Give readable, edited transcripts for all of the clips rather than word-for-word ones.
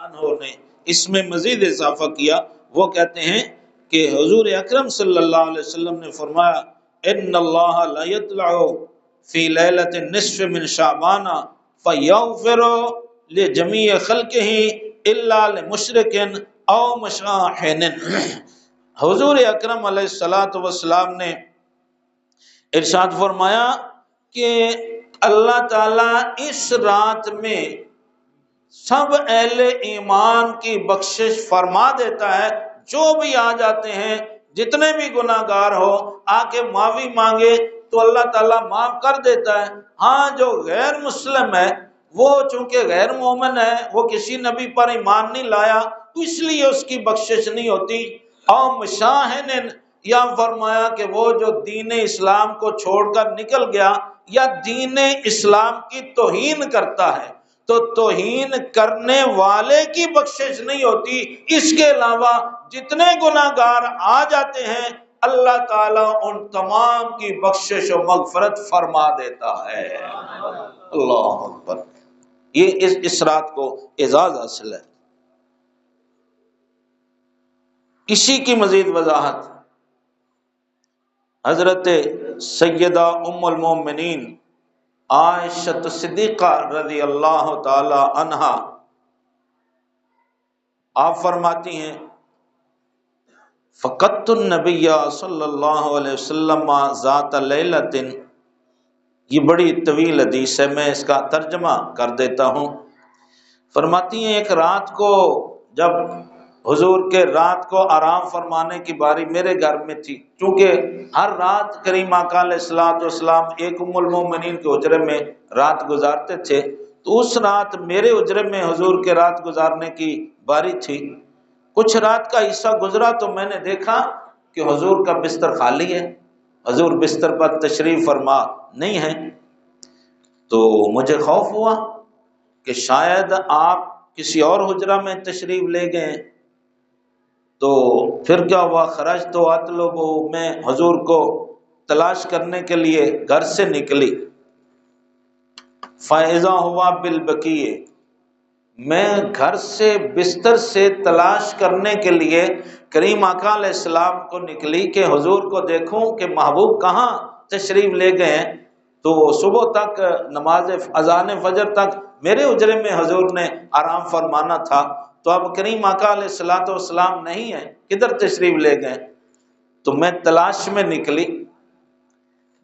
عنہ نے اس میں مزید اضافہ کیا، وہ کہتے ہیں کہ حضور اکرم صلی اللہ علیہ وسلم نے فرمایا ان اللہ لا یطلع فی لیلۃ النصف من شعبان فیغفر لجمیع خلقہ الا لمشرک او مشاحن۔ حضور اکرم علیہ الصلوۃ والسلام نے ارشاد فرمایا کہ اللہ تعالیٰ اس رات میں سب اہل ایمان کی بخشش فرما دیتا ہے، جو بھی آ جاتے ہیں، جتنے بھی گناہ گار ہو آ کے معافی مانگے تو اللہ تعالیٰ معاف کر دیتا ہے۔ ہاں جو غیر مسلم ہے، وہ چونکہ غیر مومن ہے، وہ کسی نبی پر ایمان نہیں لایا، تو اس لیے اس کی بخشش نہیں ہوتی۔ اور مشاہن، یا فرمایا کہ وہ جو دین اسلام کو چھوڑ کر نکل گیا یا دین اسلام کی توہین کرتا ہے، تو توہین کرنے والے کی بخشش نہیں ہوتی، اس کے علاوہ جتنے گناہ گار آ جاتے ہیں اللہ تعالیٰ ان تمام کی بخشش و مغفرت فرما دیتا ہے۔ اللہ اکبر، یہ اس رات کو اعزاز حاصل ہے۔ اسی کی مزید وضاحت حضرت سیدہ ام المومنین عائشہ صدیقہ رضی اللہ تعالی عنہا آپ فرماتی ہیں فقدت النبی صلی اللہ علیہ وسلم ذات لیلۃ، یہ بڑی طویل حدیث ہے، میں اس کا ترجمہ کر دیتا ہوں۔ فرماتی ہیں ایک رات کو جب حضور کے رات کو آرام فرمانے کی باری میرے گھر میں تھی، چونکہ ہر رات کریم آقا علیہ الصلوۃ والسلام ایک ام المومنین کے حجرے میں رات گزارتے تھے، تو اس رات میرے حجرے میں حضور کے رات گزارنے کی باری تھی۔ کچھ رات کا حصہ گزرا تو میں نے دیکھا کہ حضور کا بستر خالی ہے، حضور بستر پر تشریف فرما نہیں ہے، تو مجھے خوف ہوا کہ شاید آپ کسی اور حجرہ میں تشریف لے گئے، تو پھر کیا ہوا، خرجت اطلب، میں حضور کو تلاش کرنے کے لیے گھر سے نکلی، فاذا ہوا بالبقیع، میں گھر سے بستر سے تلاش کرنے کے لیے کریم آقا علیہ السلام کو نکلی کہ حضور کو دیکھوں کہ محبوب کہاں تشریف لے گئے ہیں۔ تو صبح تک نماز اذان فجر تک میرے حجرے میں حضور نے آرام فرمانا تھا، تو اب کریم آقا علیہ الصلوۃ والسلام نہیں ہے، کدھر تشریف لے گئے؟ تو میں تلاش میں نکلی،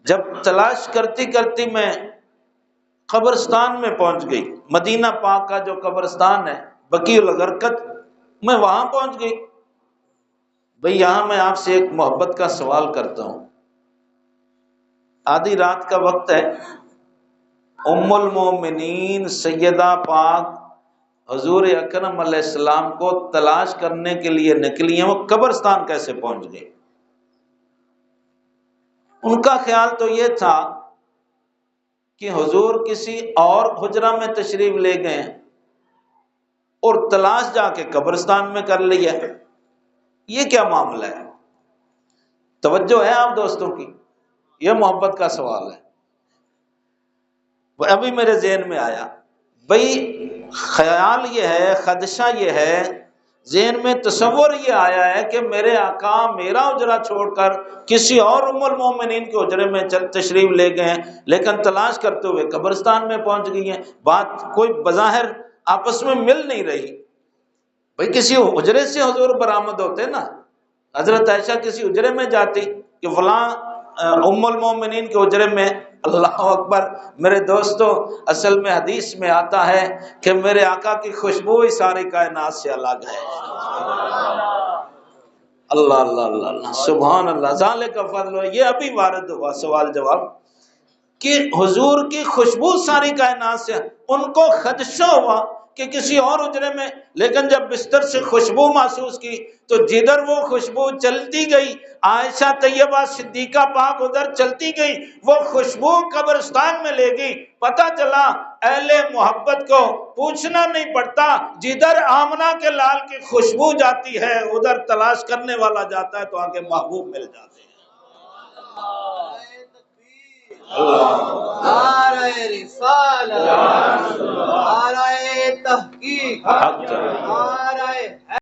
جب تلاش کرتی کرتی میں قبرستان میں پہنچ گئی، مدینہ پاک کا جو قبرستان ہے بقیع الغرقد، میں وہاں پہنچ گئی۔ بھئی یہاں میں آپ سے ایک محبت کا سوال کرتا ہوں، آدھی رات کا وقت ہے، ام المومنین سیدہ پاک حضور اکرم علیہ السلام کو تلاش کرنے کے لیے نکلی ہیں، وہ قبرستان کیسے پہنچ گئی؟ ان کا خیال تو یہ تھا کہ حضور کسی اور حجرہ میں تشریف لے گئے اور تلاش جا کے قبرستان میں کر لی ہے۔ یہ کیا معاملہ ہے؟ توجہ ہے آپ دوستوں کی؟ یہ محبت کا سوال ہے، ابھی میرے ذہن میں آیا۔ بھئی خیال یہ ہے، خدشہ یہ ہے، ذہن میں تصور یہ آیا ہے کہ میرے آقا میرا حجرہ چھوڑ کر کسی اور ام المومنین کے حجرے میں تشریف لے گئے ہیں، لیکن تلاش کرتے ہوئے قبرستان میں پہنچ گئی ہیں۔ بات کوئی بظاہر آپس میں مل نہیں رہی۔ بھئی کسی حجرے سے حضور برآمد ہوتے نا، حضرت عائشہ کسی حجرے میں جاتی کہ فلاں ام المومنین کے حجرے میں، اللہ اکبر میرے دوستو، اصل میں حدیث میں آتا ہے کہ میرے آقا کی خوشبو ہی ساری کائنات سے الگ ہے۔ اللہ اللہ اللہ اللہ، سبحان اللہ، ذالک فضل، یہ ابھی وارد ہوا سوال جواب کہ حضور کی خوشبو ساری کائنات سے، ان کو خدشہ ہوا کہ کسی اور حجرے میں، لیکن جب بستر سے خوشبو محسوس کی تو جدھر وہ خوشبو چلتی گئی، عائشہ طیبہ صدیقہ پاک ادھر چلتی گئی، وہ خوشبو قبرستان میں لے گئی۔ پتہ چلا اہل محبت کو پوچھنا نہیں پڑتا، جدھر آمنہ کے لال کی خوشبو جاتی ہے ادھر تلاش کرنے والا جاتا ہے تو آگے محبوب مل جاتے ہیں۔ نعرہ رسالت، نعرہ تحقیق، حق